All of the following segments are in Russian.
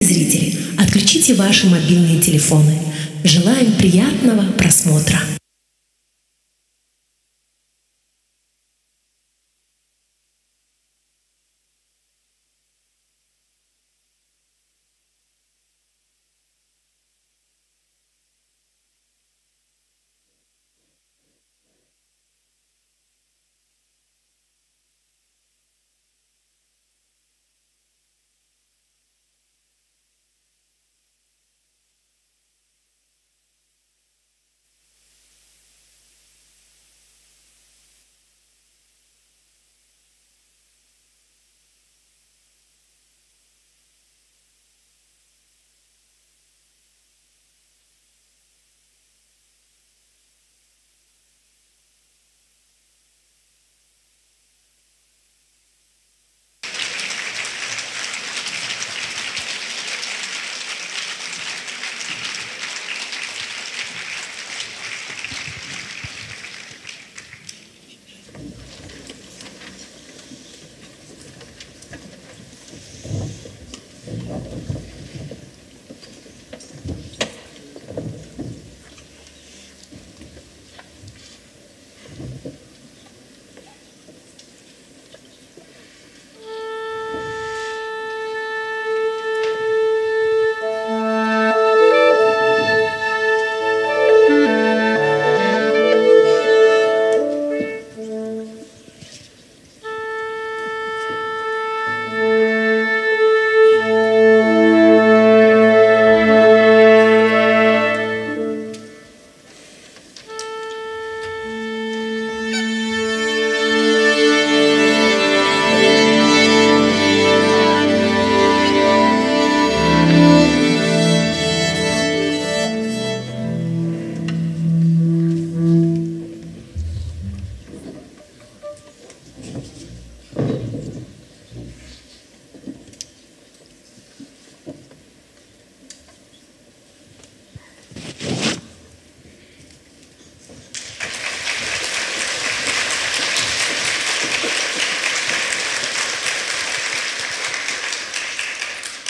Зрители, отключите ваши мобильные телефоны. Желаем приятного просмотра.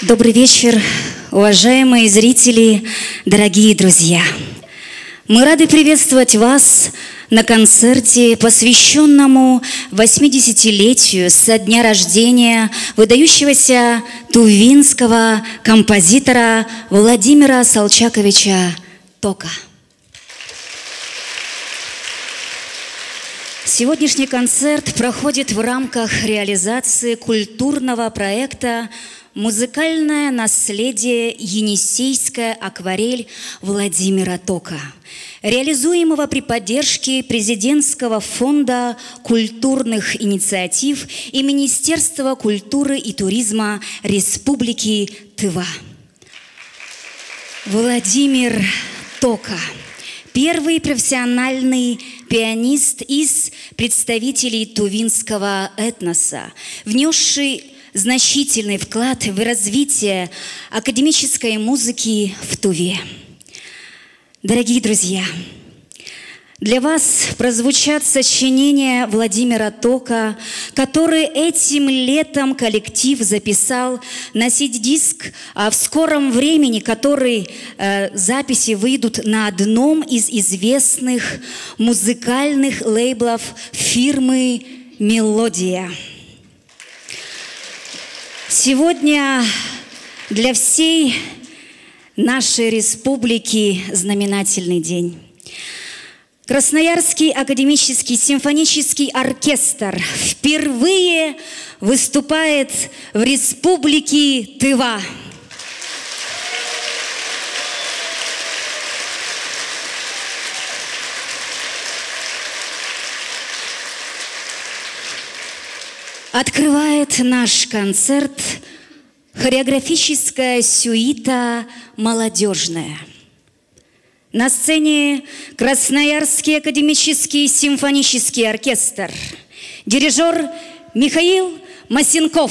Добрый вечер, уважаемые зрители, дорогие друзья! Мы рады приветствовать вас на концерте, посвященному 80-летию со дня рождения выдающегося тувинского композитора Владимира Солчаковича Тока. Сегодняшний концерт проходит в рамках реализации культурного проекта «Музыкальное наследие. Енисейская акварель» Владимира Тока, реализуемого при поддержке Президентского фонда культурных инициатив и Министерства культуры и туризма Республики Тыва. Владимир Тока – первый профессиональный пианист из представителей тувинского этноса, внесший значительный вклад в развитие академической музыки в Туве. Дорогие друзья, для вас прозвучат сочинения Владимира Тока, которые этим летом коллектив записал на CD-диск, а в скором времени который записи выйдут на одном из известных музыкальных лейблов фирмы «Мелодия». Сегодня для всей нашей республики знаменательный день. Красноярский академический симфонический оркестр впервые выступает в Республике Тыва. Открывает наш концерт хореографическая сюита «Молодежная». На сцене Красноярский академический симфонический оркестр. Дирижер Михаил Масенков.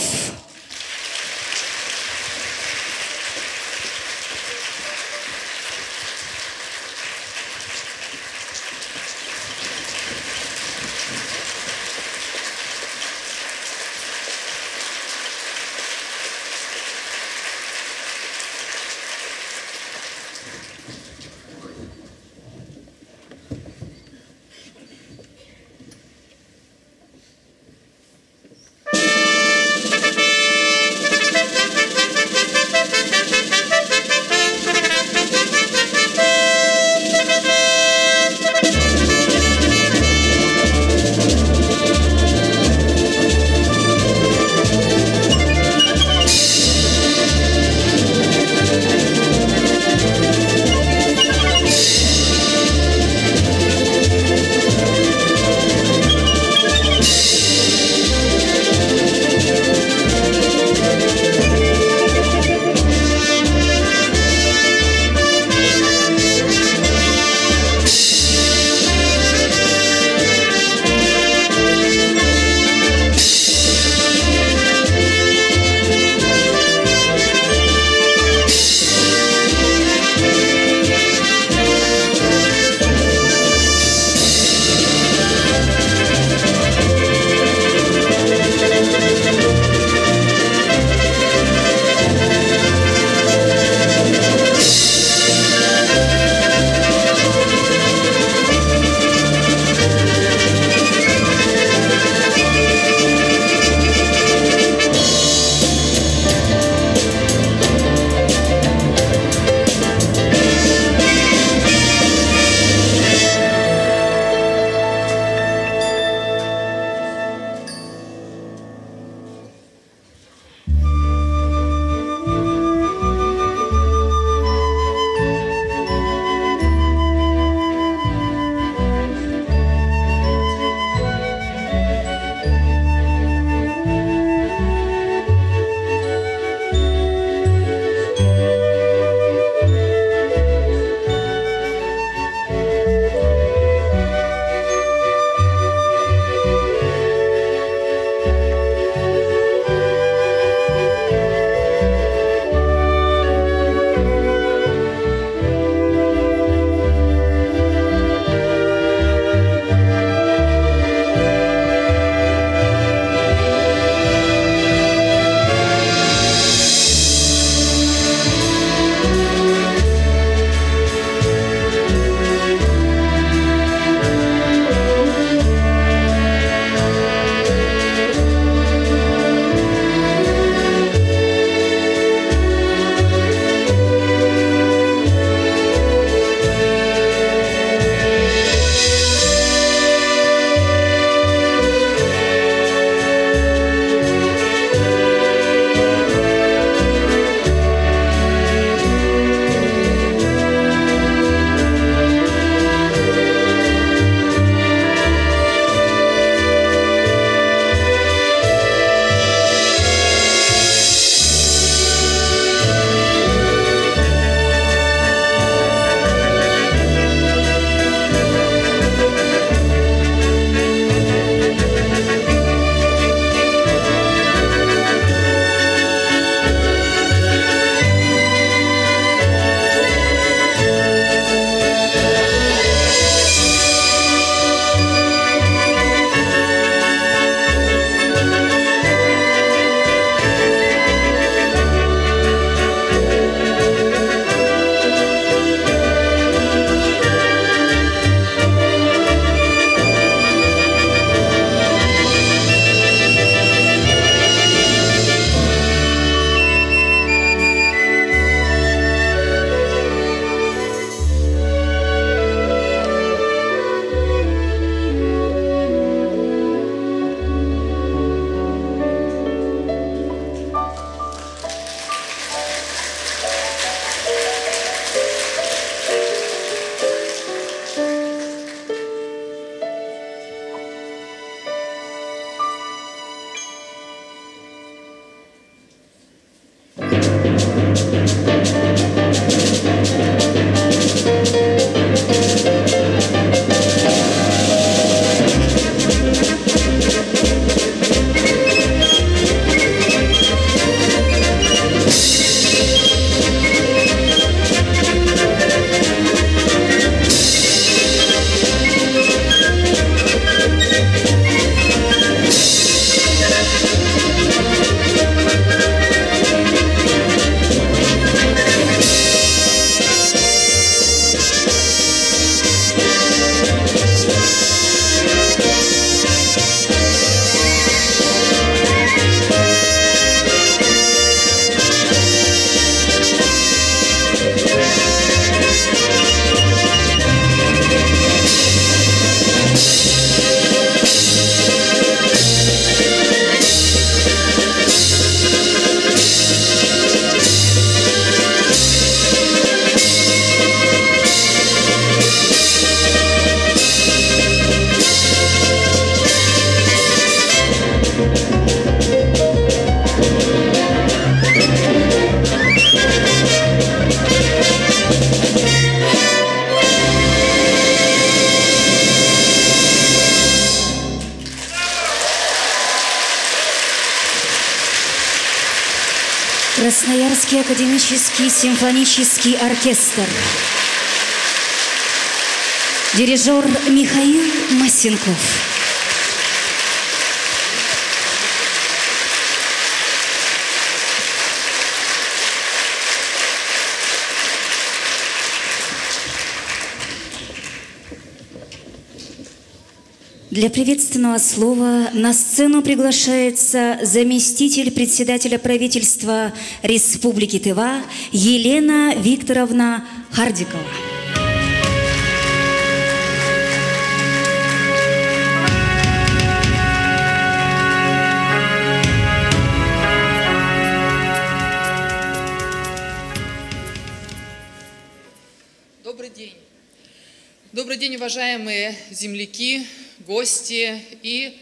Красноярский академический симфонический оркестр. Дирижер Михаил Масенков. Для приветственного слова на сцену приглашается заместитель председателя правительства Республики Тыва Елена Викторовна Хардикова. Добрый день. Добрый день, уважаемые земляки, гости и,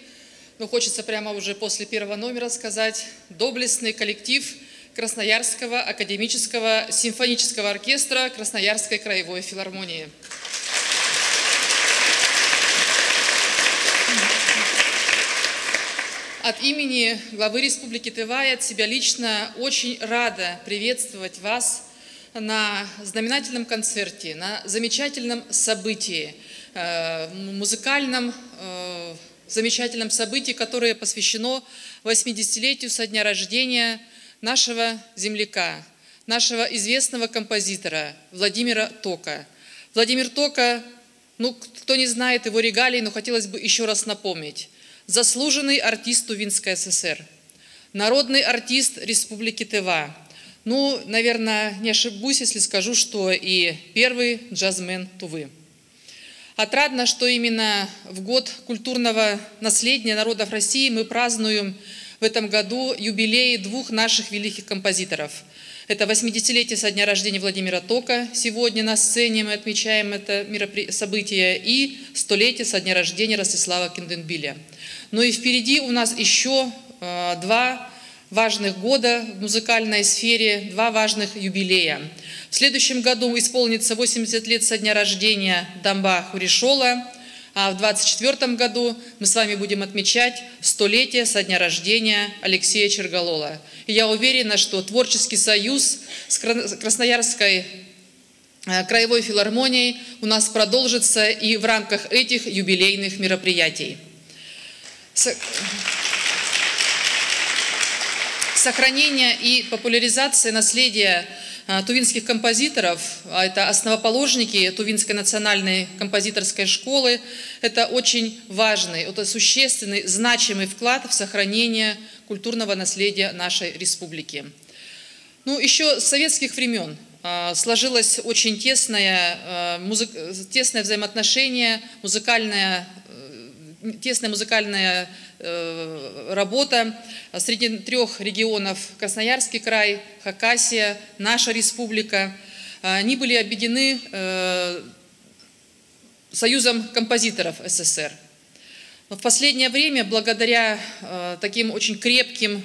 хочется прямо уже после первого номера сказать, доблестный коллектив Красноярского академического симфонического оркестра Красноярской краевой филармонии. От имени главы Республики Тыва и от себя лично очень рада приветствовать вас на знаменательном концерте, на замечательном событии, музыкальном замечательном событии, которое посвящено 80-летию со дня рождения нашего земляка, нашего известного композитора Владимира Тока. Владимир Тока, кто не знает его регалий, но хотелось бы еще раз напомнить. Заслуженный артист Тувинской ССР, народный артист Республики Тыва. Наверное, не ошибусь, если скажу, что и первый джазмен Тувы. Отрадно, что именно в год культурного наследия народов России мы празднуем в этом году юбилей двух наших великих композиторов. Это 80-летие со дня рождения Владимира Тока. Сегодня на сцене мы отмечаем это событие. И 100-летие со дня рождения Ростислава Кенденбиля. Но и впереди у нас еще два важных года в музыкальной сфере, два важных юбилея. В следующем году исполнится 80 лет со дня рождения Дамба Хуришола, а в 2024 году мы с вами будем отмечать 100-летие со дня рождения Алексея Черголола. И я уверена, что творческий союз с Красноярской краевой филармонией у нас продолжится и в рамках этих юбилейных мероприятий. Сохранение и популяризация наследия тувинских композиторов, а это основоположники Тувинской национальной композиторской школы, это очень важный, это существенный, значимый вклад в сохранение культурного наследия нашей республики. Еще с советских времен сложилось очень тесное взаимоотношение, тесная музыкальная работа среди трех регионов: Красноярский край, Хакасия, наша республика. Они были объединены Союзом композиторов СССР. Но в последнее время, благодаря таким очень крепким,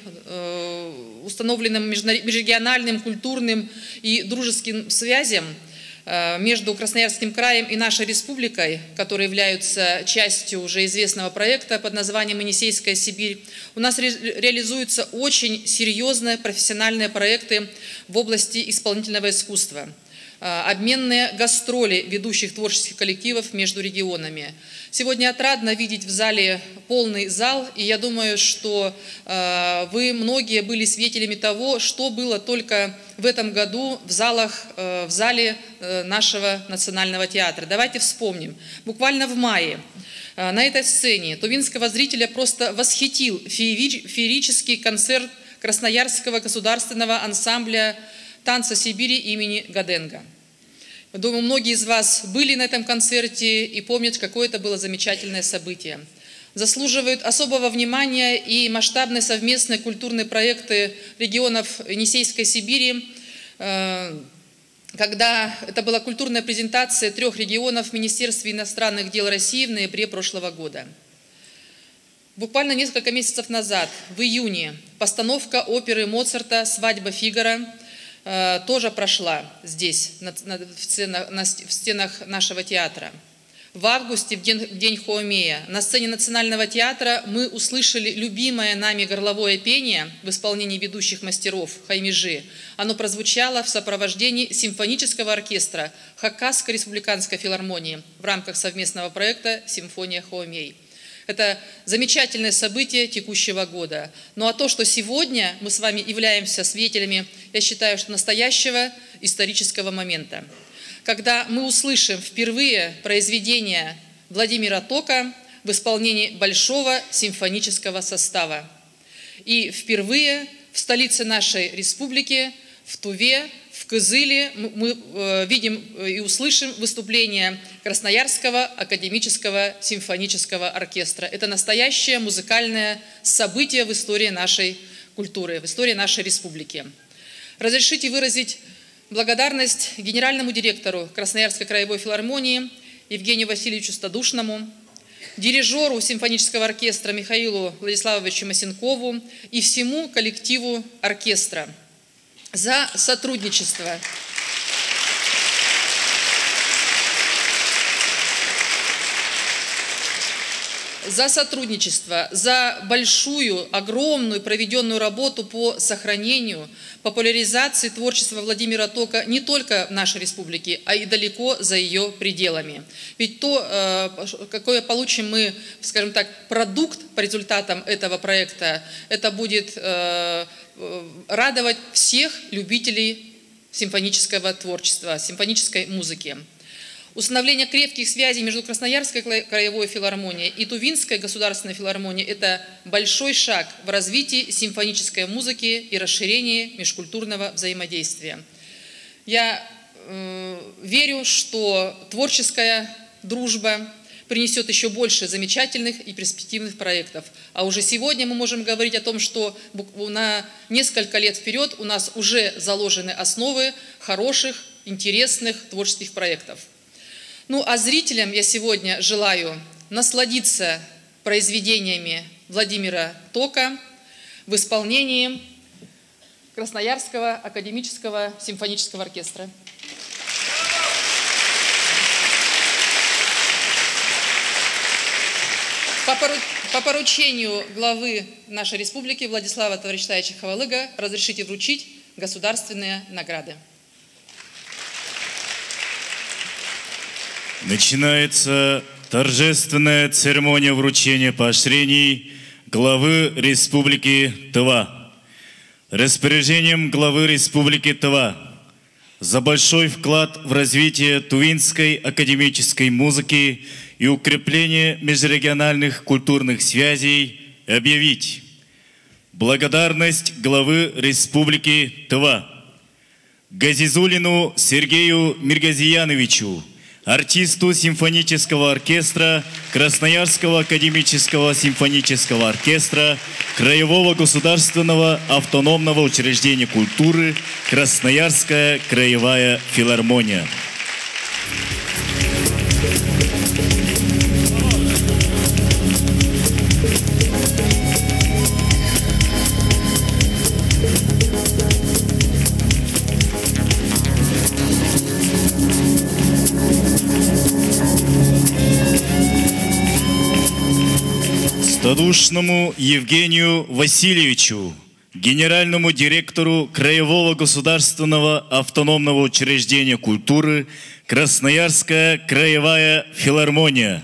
установленным межрегиональным, культурным и дружеским связям между Красноярским краем и нашей республикой, которые являются частью уже известного проекта под названием «Енисейская Сибирь», у нас реализуются очень серьезные профессиональные проекты в области исполнительного искусства. Обменные гастроли ведущих творческих коллективов между регионами. Сегодня отрадно видеть в зале полный зал, и я думаю, что вы многие были свидетелями того, что было только в этом году в зале нашего национального театра. Давайте вспомним. Буквально в мае на этой сцене тувинского зрителя просто восхитил феерический концерт Красноярского государственного ансамбля «Танца Сибири» имени Гаденга. Думаю, многие из вас были на этом концерте и помнят, какое это было замечательное событие. Заслуживают особого внимания и масштабные совместные культурные проекты регионов Енисейской Сибири, когда это была культурная презентация трех регионов в Министерстве иностранных дел России в ноябре прошлого года. Буквально несколько месяцев назад, в июне, постановка оперы Моцарта «Свадьба Фигаро» тоже прошла здесь, в стенах нашего театра. В августе, в день Хоумея, на сцене Национального театра мы услышали любимое нами горловое пение в исполнении ведущих мастеров Хаймижи. Оно прозвучало в сопровождении симфонического оркестра Хакасской республиканской филармонии в рамках совместного проекта «Симфония Хоумей». Это замечательное событие текущего года. Ну а то, что сегодня мы с вами являемся свидетелями, я считаю, что настоящего исторического момента, когда мы услышим впервые произведение Владимира Тока в исполнении большого симфонического состава. И впервые в столице нашей республики, в Туве, в Кызыле, мы видим и услышим выступление Красноярского академического симфонического оркестра. Это настоящее музыкальное событие в истории нашей культуры, в истории нашей республики. Разрешите выразить благодарность генеральному директору Красноярской краевой филармонии Евгению Васильевичу Стадушному, дирижеру симфонического оркестра Михаилу Владиславовичу Масенкову и всему коллективу оркестра за сотрудничество. За большую, огромную проведенную работу по сохранению, популяризации творчества Владимира Тока не только в нашей республике, а и далеко за ее пределами. Ведь то, какой получим мы, скажем так, продукт по результатам этого проекта, это будет радовать всех любителей симфонического творчества, симфонической музыки. Установление крепких связей между Красноярской краевой филармонией и Тувинской государственной филармонией – это большой шаг в развитии симфонической музыки и расширении межкультурного взаимодействия. Я верю, что творческая дружба принесет еще больше замечательных и перспективных проектов. А уже сегодня мы можем говорить о том, что на несколько лет вперед у нас уже заложены основы хороших, интересных творческих проектов. Ну а зрителям я сегодня желаю насладиться произведениями Владимира Тока в исполнении Красноярского академического симфонического оркестра. По поручению главы нашей республики Владислава Товарищевича Хавалыга разрешите вручить государственные награды. Начинается торжественная церемония вручения поощрений главы Республики Тыва. Распоряжением главы Республики Тыва за большой вклад в развитие тувинской академической музыки и укрепление межрегиональных культурных связей объявить благодарность главы Республики Тыва Газизулину Сергею Миргазияновичу, артисту симфонического оркестра Красноярского академического симфонического оркестра Краевого государственного автономного учреждения культуры Красноярская краевая филармония. Стадушному Евгению Васильевичу, генеральному директору Краевого государственного автономного учреждения культуры Красноярская краевая филармония.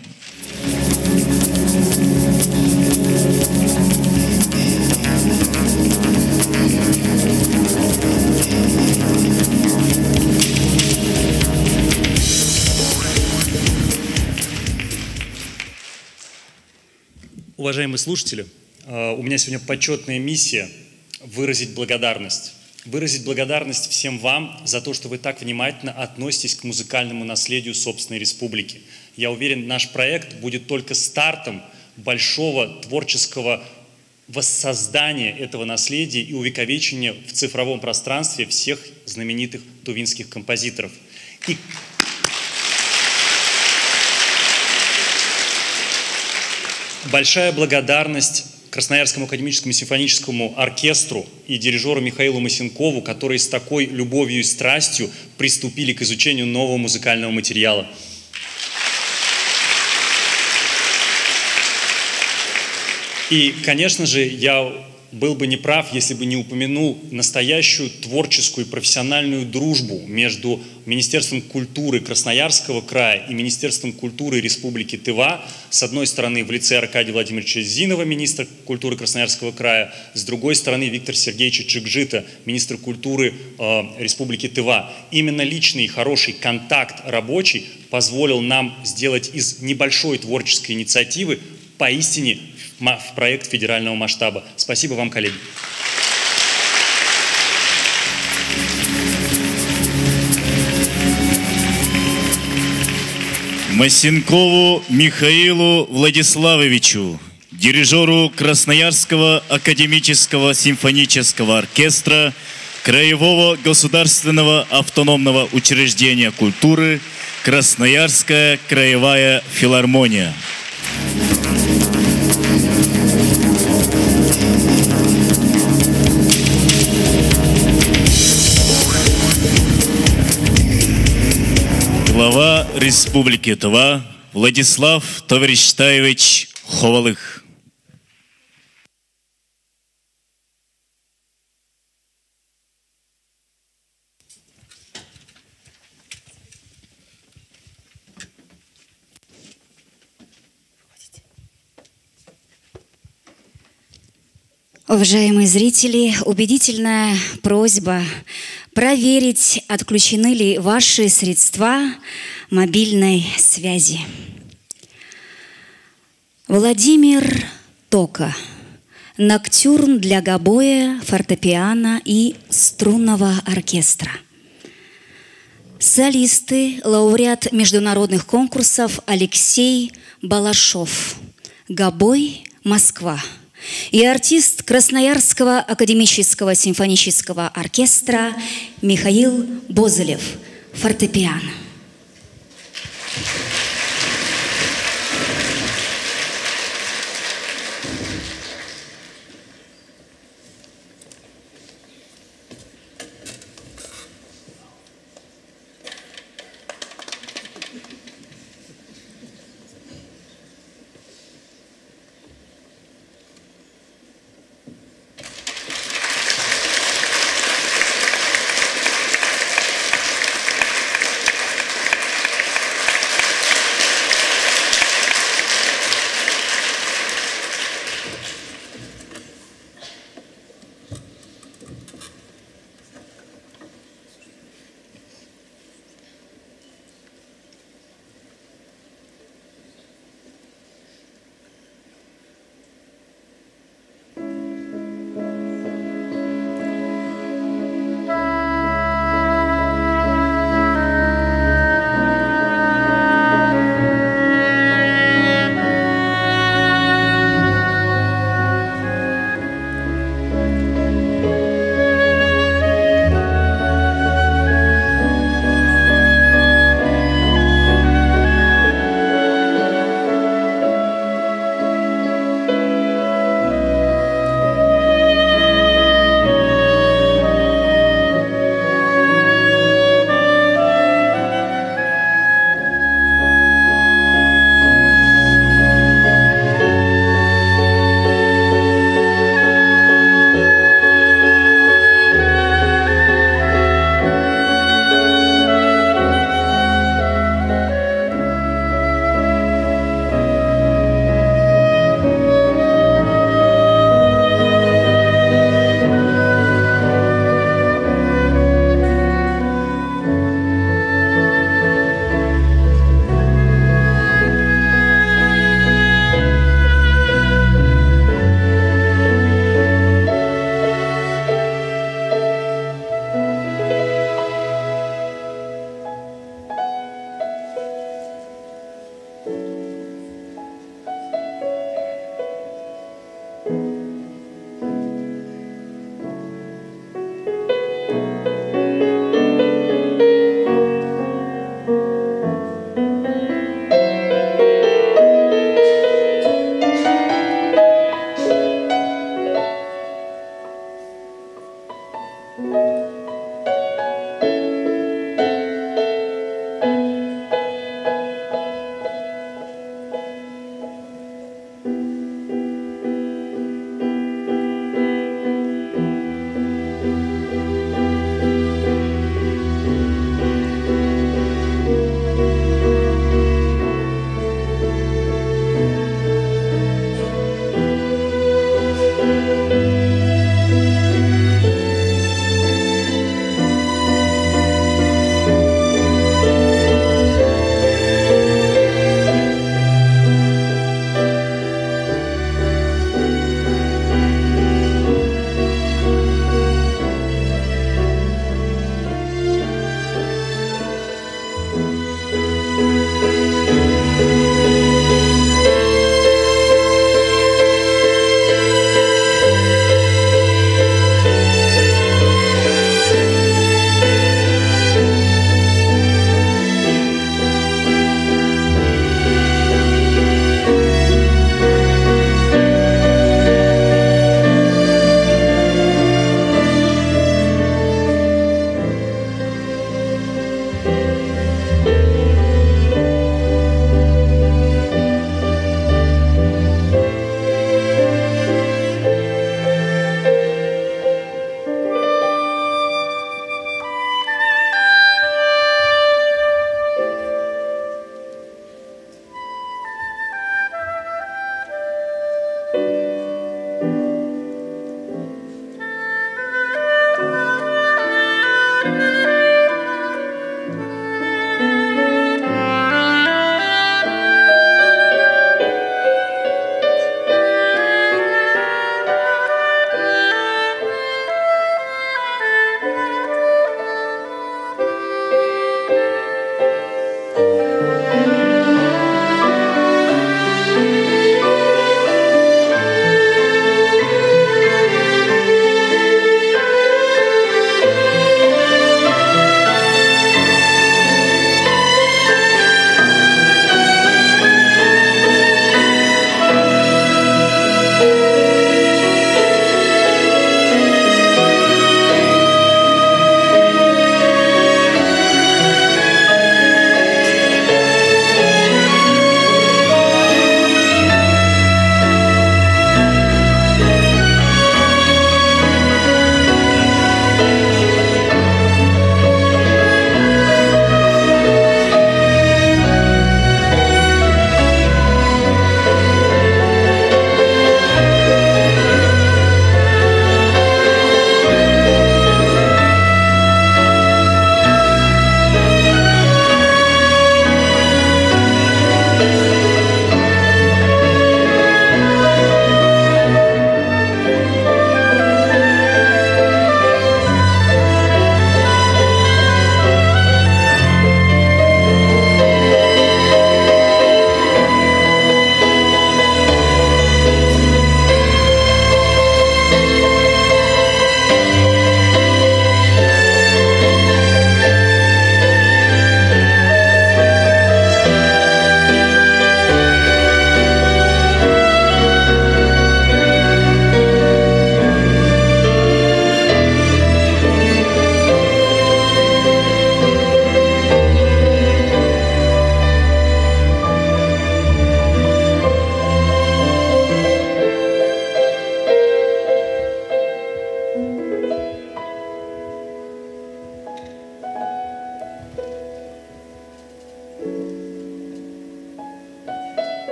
Уважаемые слушатели, у меня сегодня почетная миссия выразить благодарность. Выразить благодарность всем вам за то, что вы так внимательно относитесь к музыкальному наследию собственной республики. Я уверен, наш проект будет только стартом большого творческого воссоздания этого наследия и увековечения в цифровом пространстве всех знаменитых тувинских композиторов. Большая благодарность Красноярскому академическому симфоническому оркестру и дирижеру Михаилу Масенкову, которые с такой любовью и страстью приступили к изучению нового музыкального материала. И, конечно же, я был бы неправ, если бы не упомянул настоящую творческую и профессиональную дружбу между Министерством культуры Красноярского края и Министерством культуры Республики Тыва. С одной стороны, в лице Аркадия Владимировича Зинова, министра культуры Красноярского края, с другой стороны, Виктора Сергеевича Чикжита, министра культуры Республики Тыва. Именно личный и хороший контакт рабочий позволил нам сделать из небольшой творческой инициативы поистине в проект федерального масштаба. Спасибо вам, коллеги. Масенкову Михаилу Владиславовичу, дирижеру Красноярского академического симфонического оркестра Краевого государственного автономного учреждения культуры Красноярская краевая филармония. Глава Республики Тыва Владислав Товарищтаевич Ховалых. Уважаемые зрители, убедительная просьба проверить, отключены ли ваши средства мобильной связи. Владимир Тока. Ноктюрн для гобоя, фортепиано и струнного оркестра. Солисты, лауреат международных конкурсов Алексей Балашов. Гобой, Москва. И артист Красноярского академического симфонического оркестра Михаил Бозылев, фортепиано.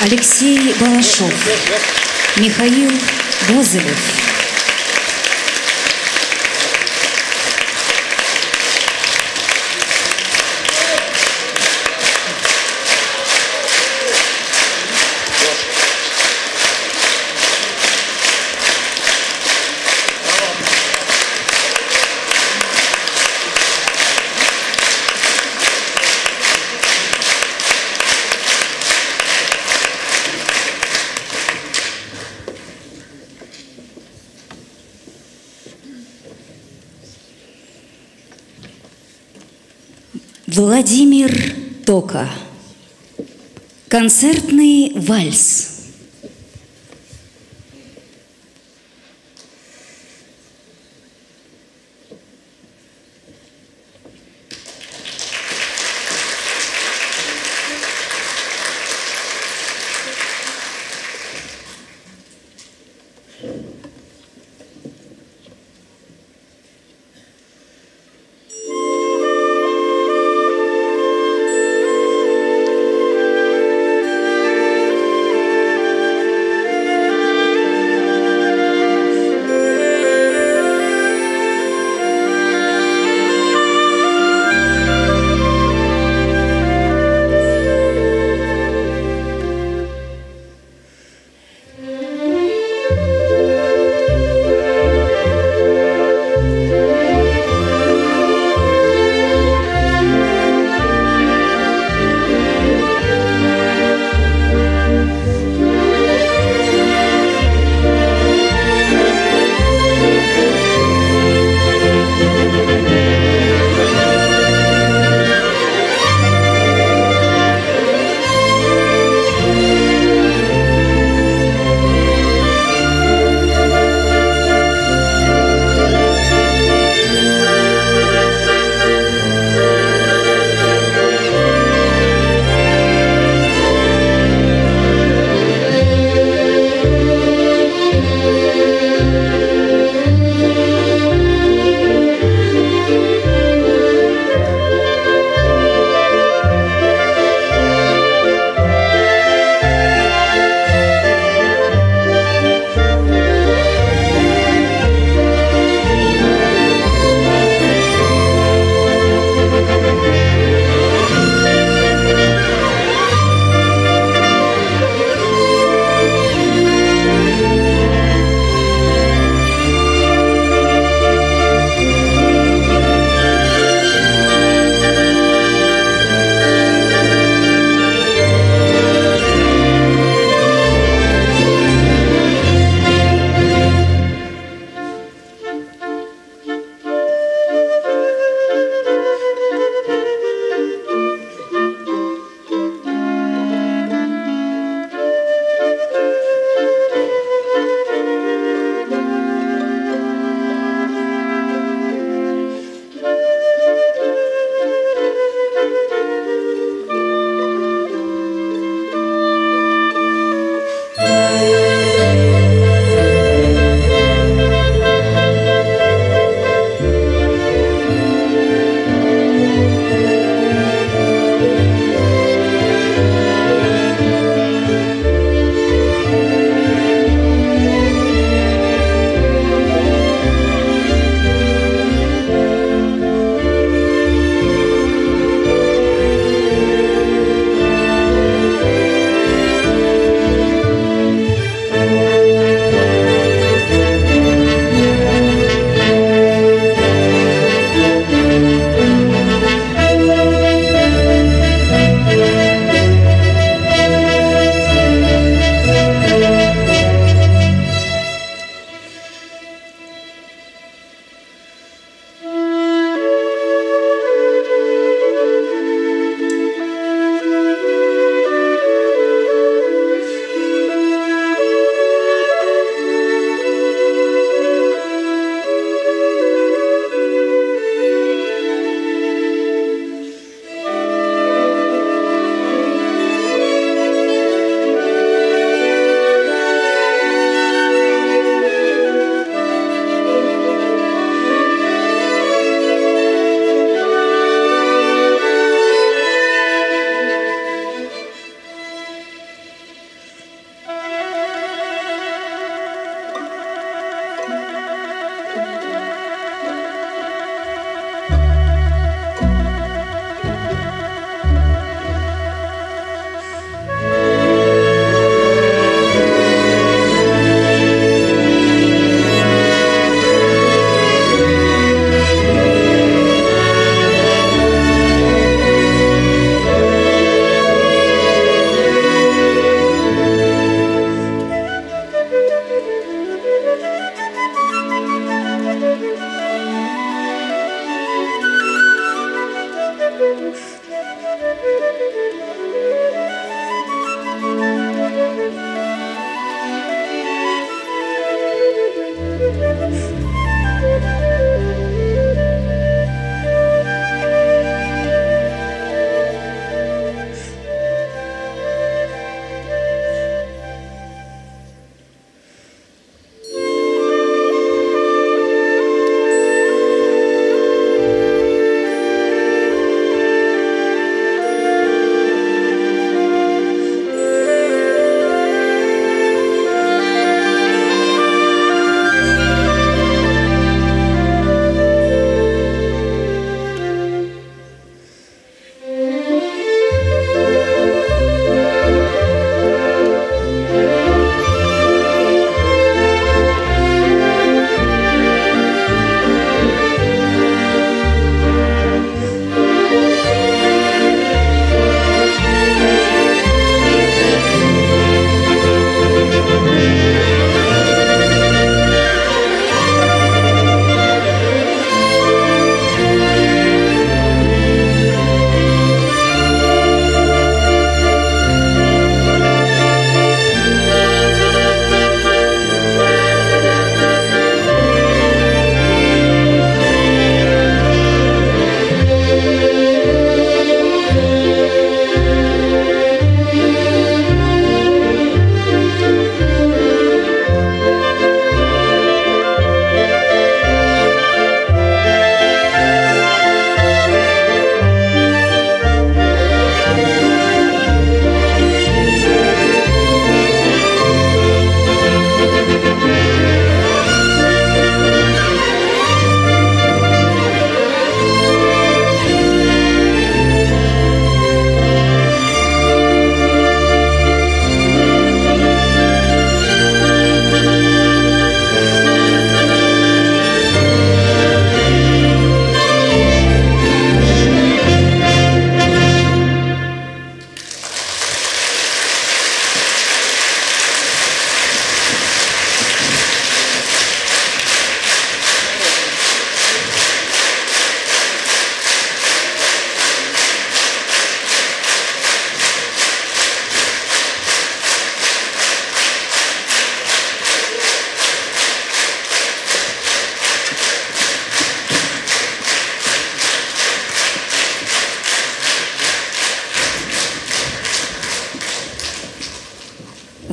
Алексей Балашов, Михаил Бозылев. Владимир Тока. Концертный вальс.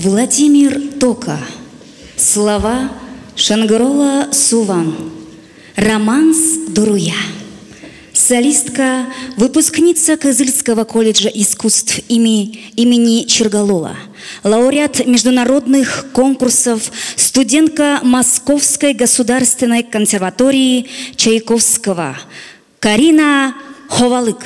Владимир Тока. Слова Шангрола Суван. Романс Дуруя. Солистка, выпускница Кызыльского колледжа искусств имени Черголова, лауреат международных конкурсов, студентка Московской государственной консерватории Чайковского Карина Ховалык.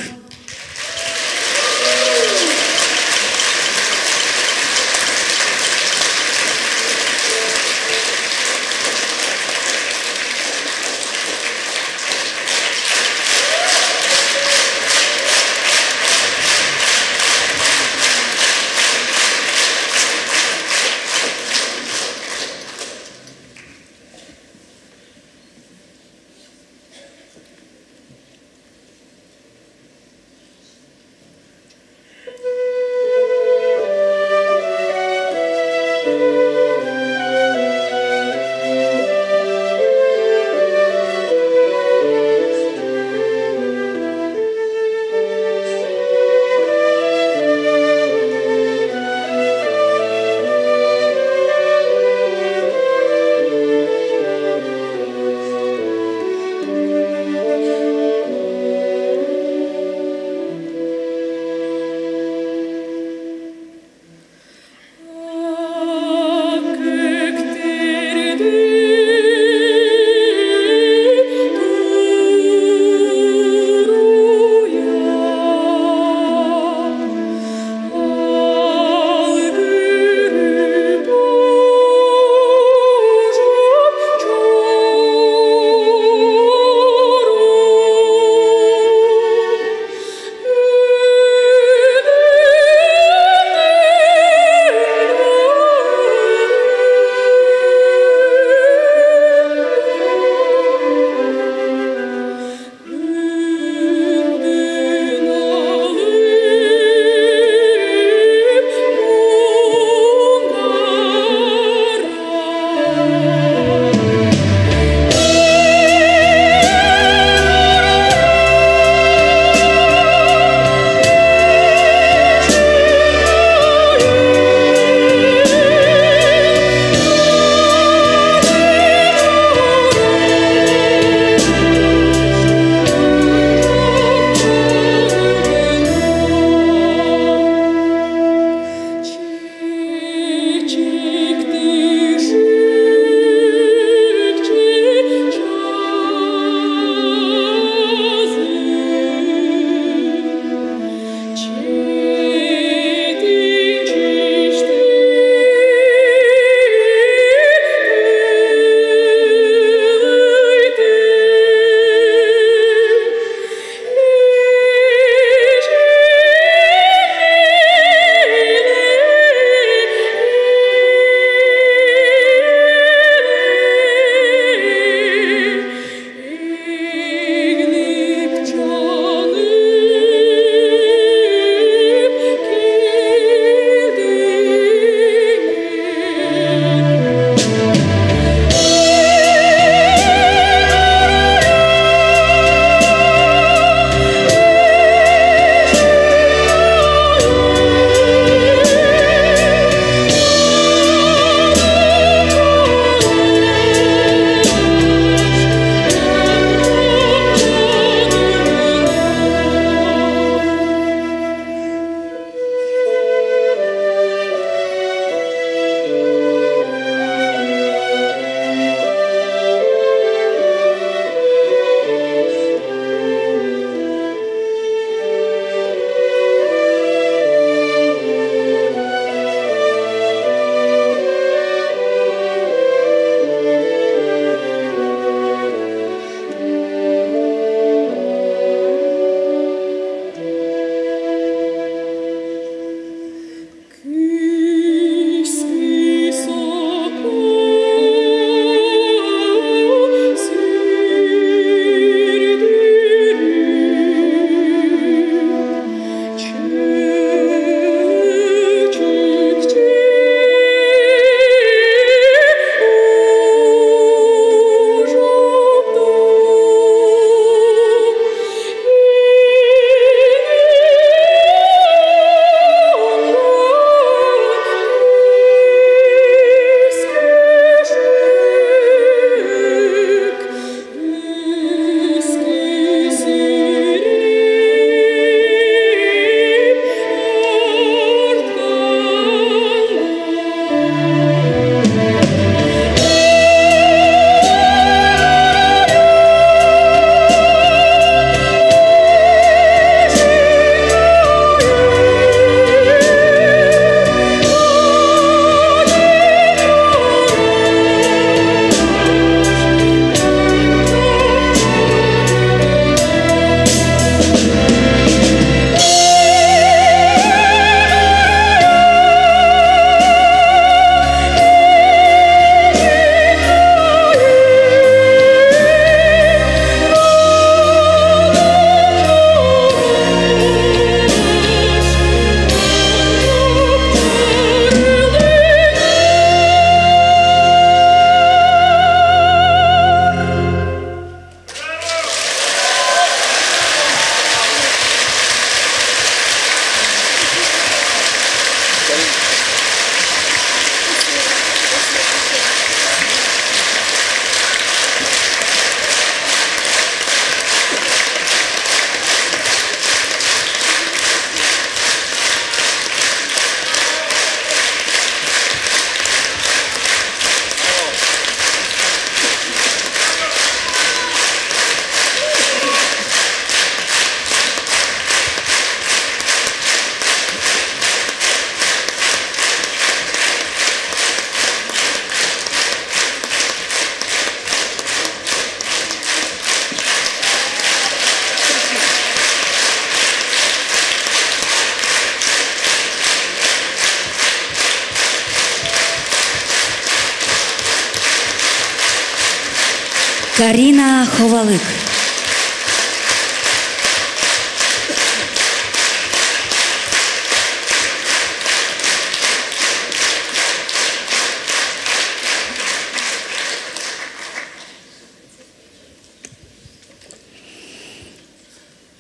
Карина Ховалык.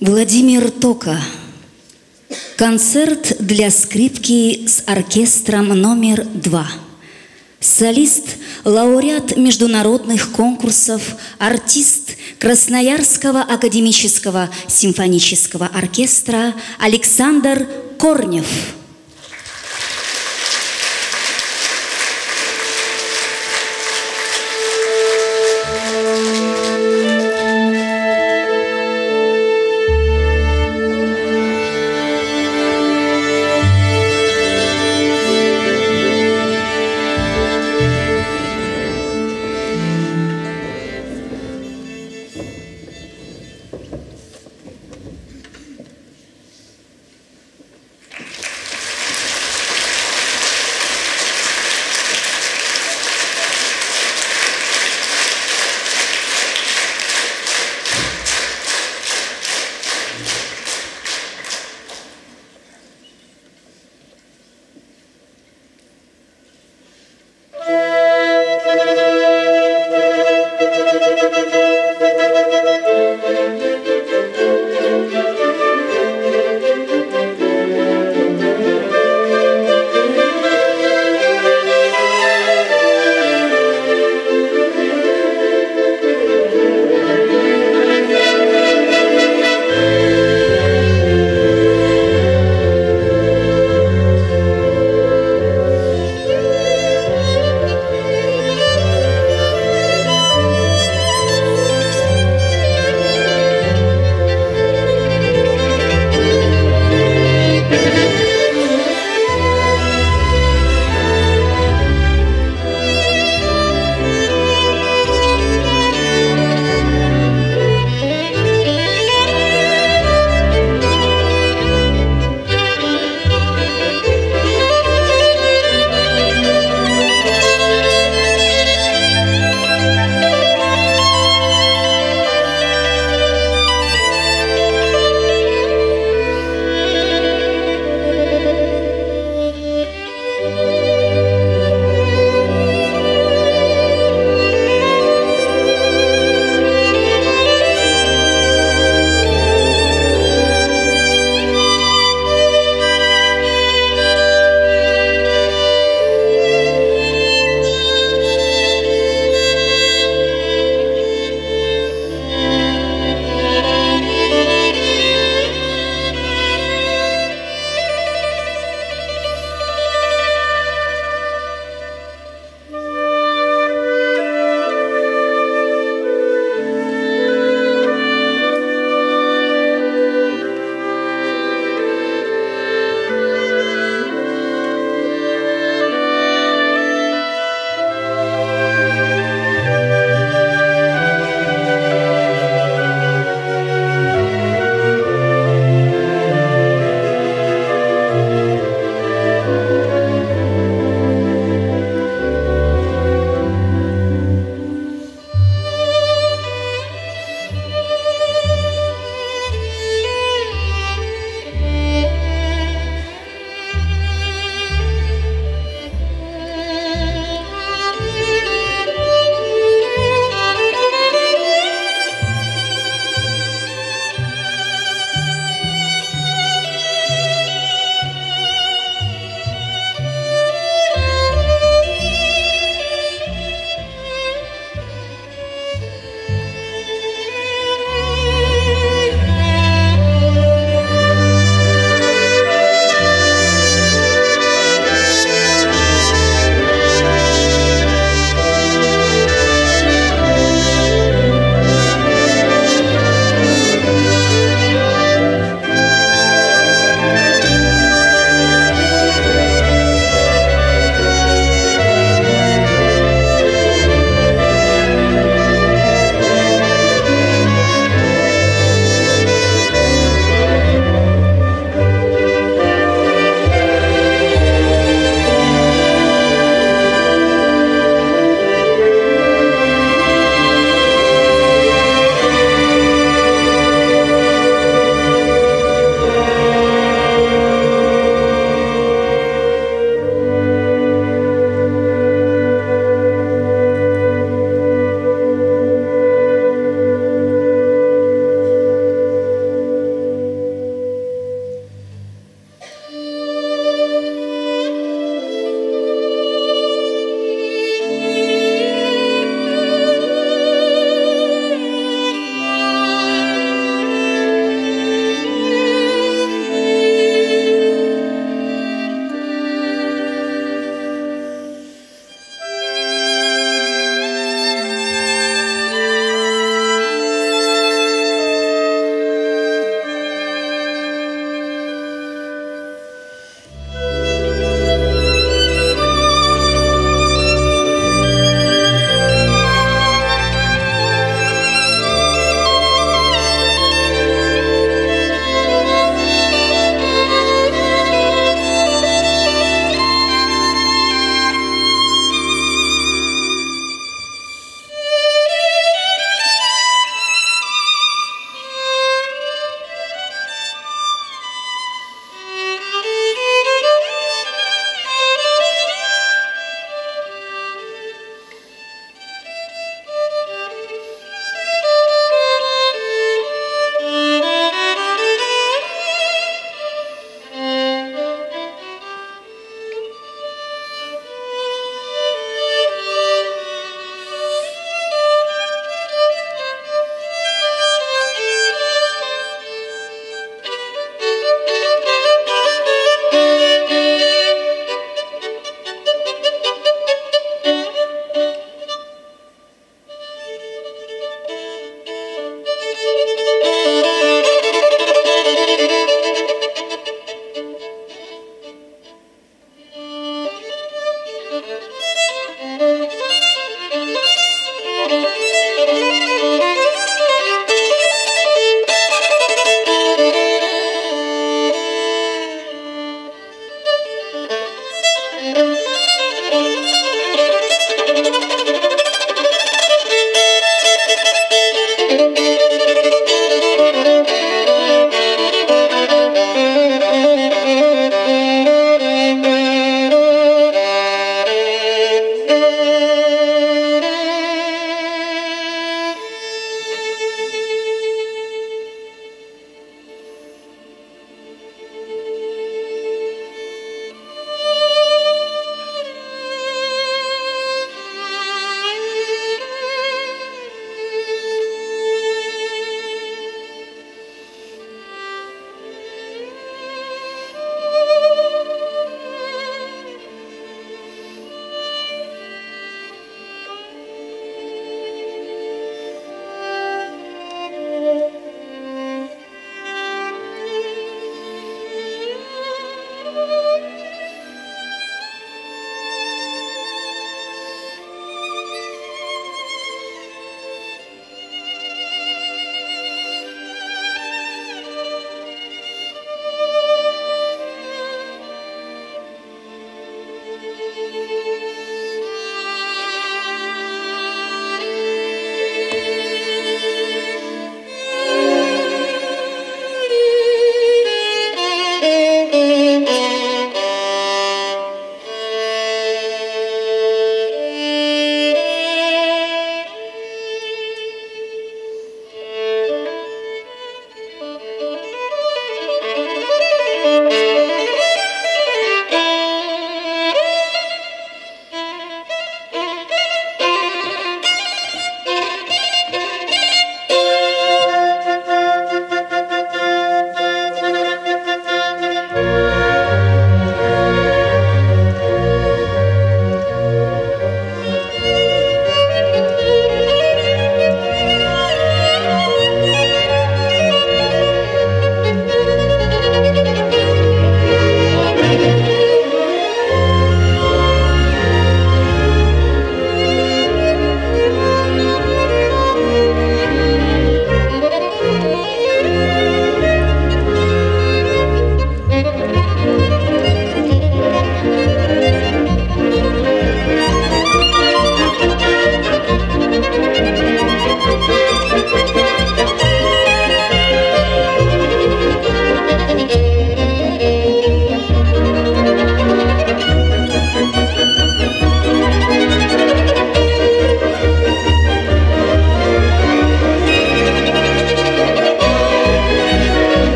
Владимир Тока. Концерт для скрипки с оркестром номер 2. Солист, лауреат международных конкурсов, артист Красноярского академического симфонического оркестра Александр Корнев.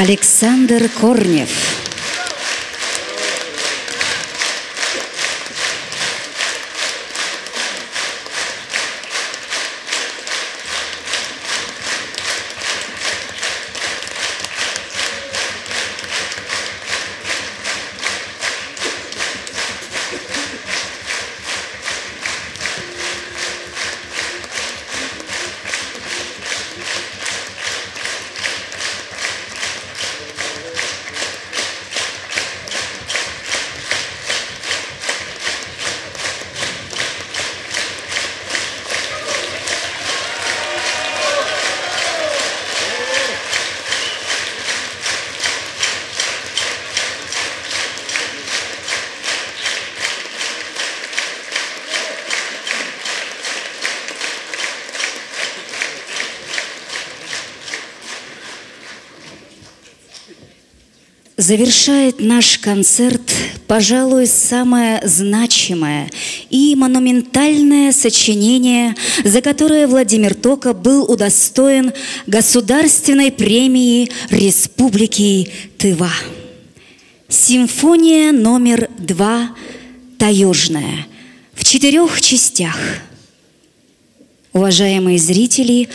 Александр Корнев. Завершает наш концерт, пожалуй, самое значимое и монументальное сочинение, за которое Владимир Тока был удостоен Государственной премии Республики Тыва. Симфония номер 2 «Таежная» в 4 частях. Уважаемые зрители,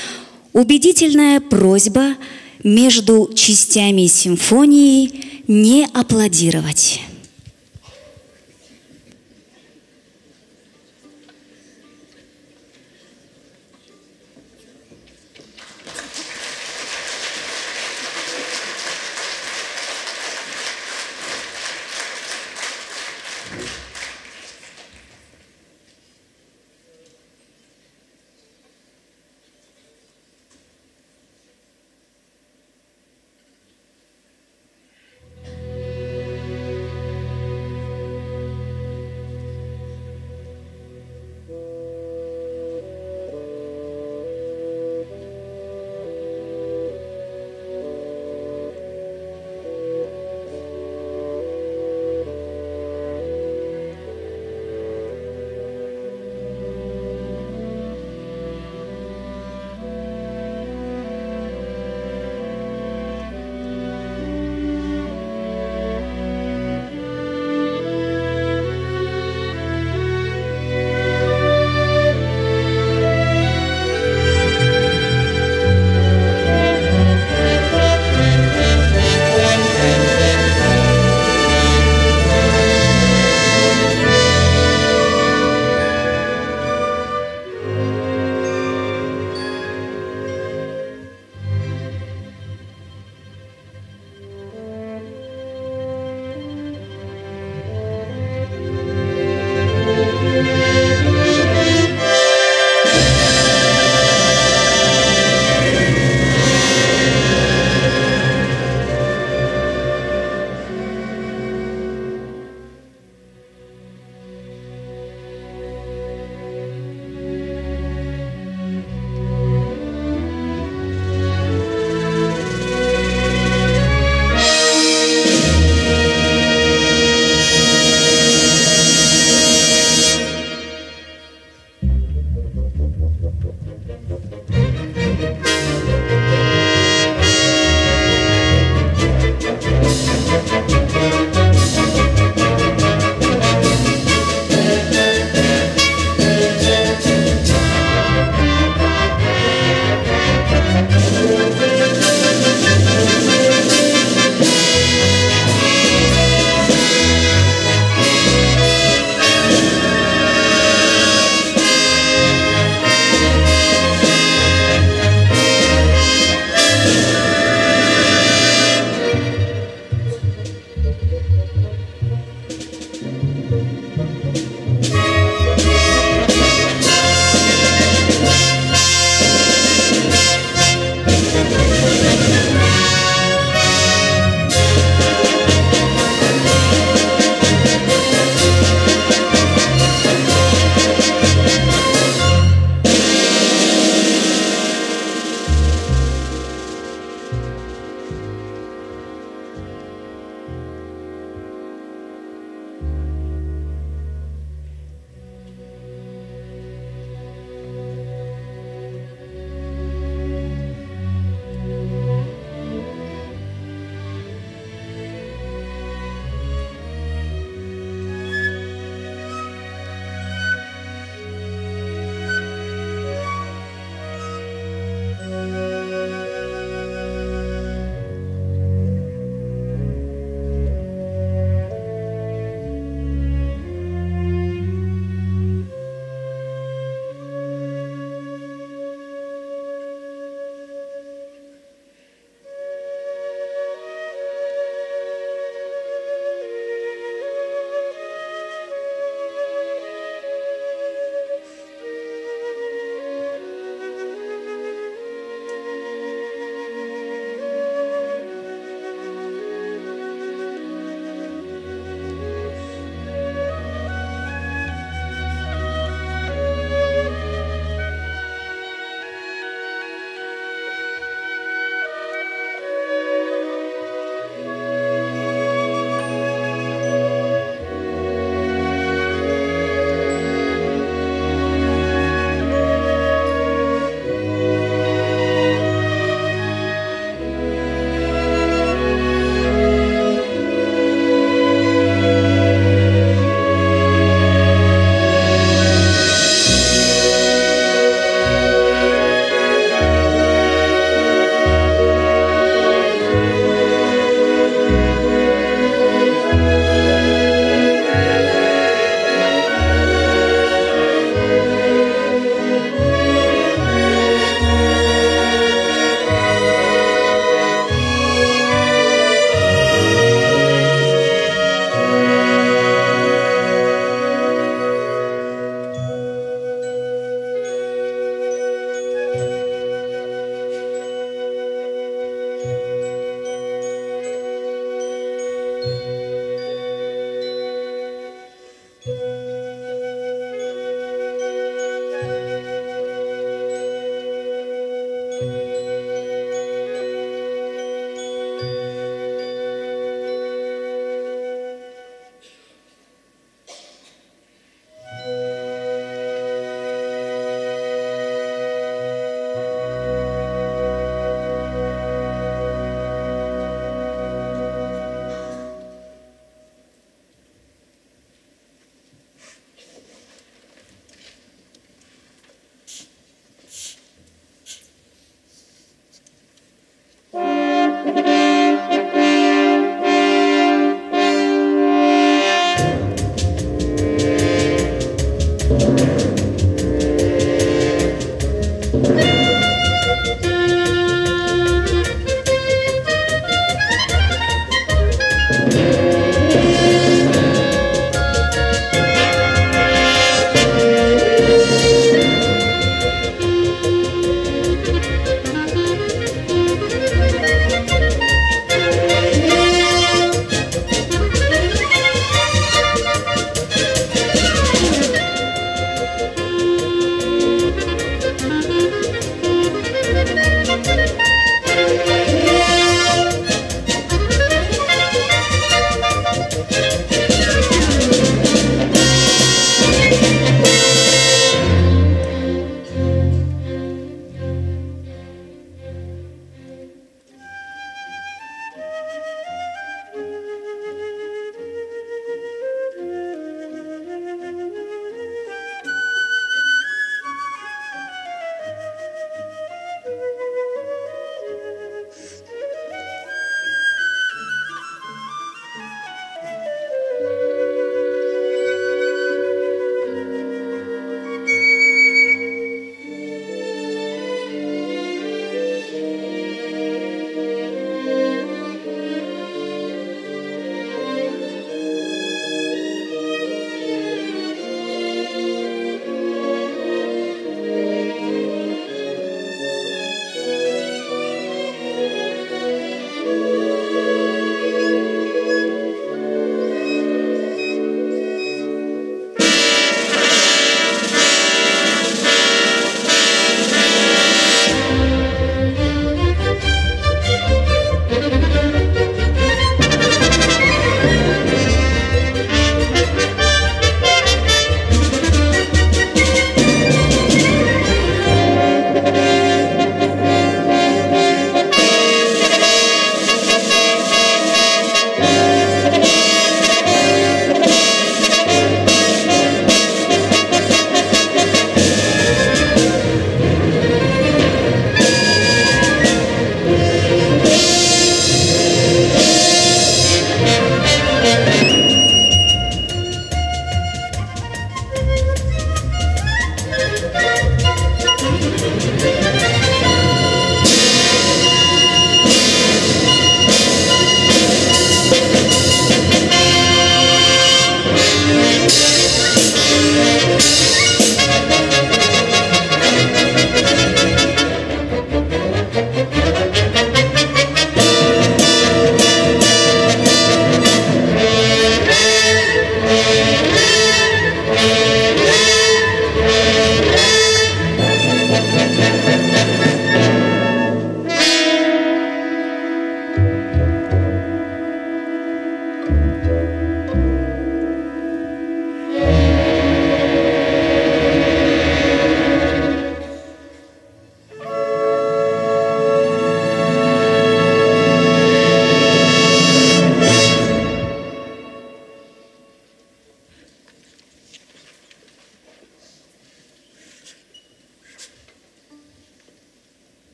убедительная просьба между частями симфонии не аплодировать.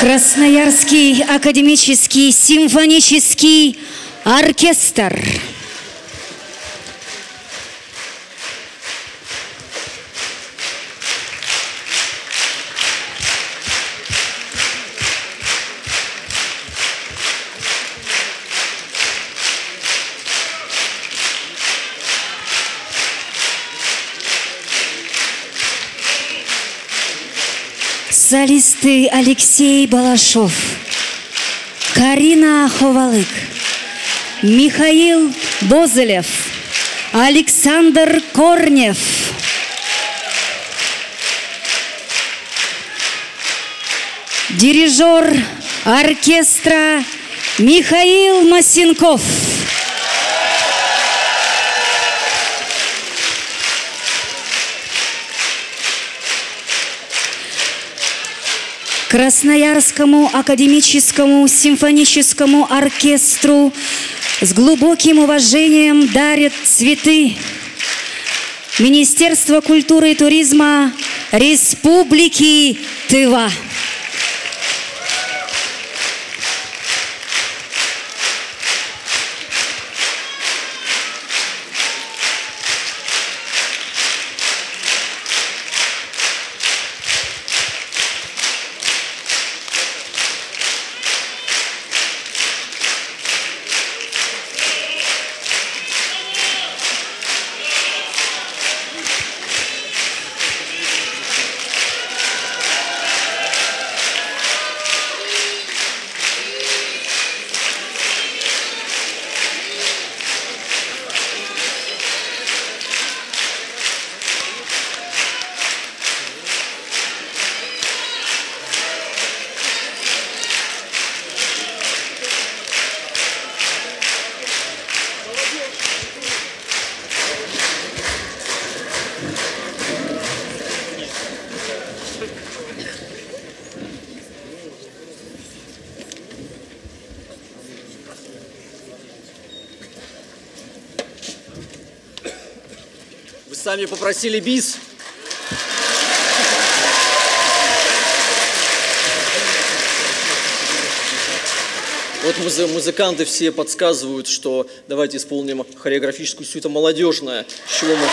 Красноярский академический симфонический оркестр. Солисты Алексей Балашов, Карина Ховалык, Михаил Бозелев, Александр Корнев. Дирижер оркестра Михаил Масенков. Красноярскому академическому симфоническому оркестру с глубоким уважением дарят цветы Министерство культуры и туризма Республики Тыва. Вы сами попросили бис. Вот музыканты все подсказывают, что давайте исполним хореографическую сюиту молодежная. С чего мы...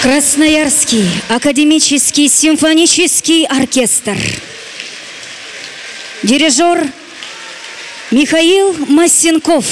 Красноярский академический симфонический оркестр. Дирижер Михаил Масенков.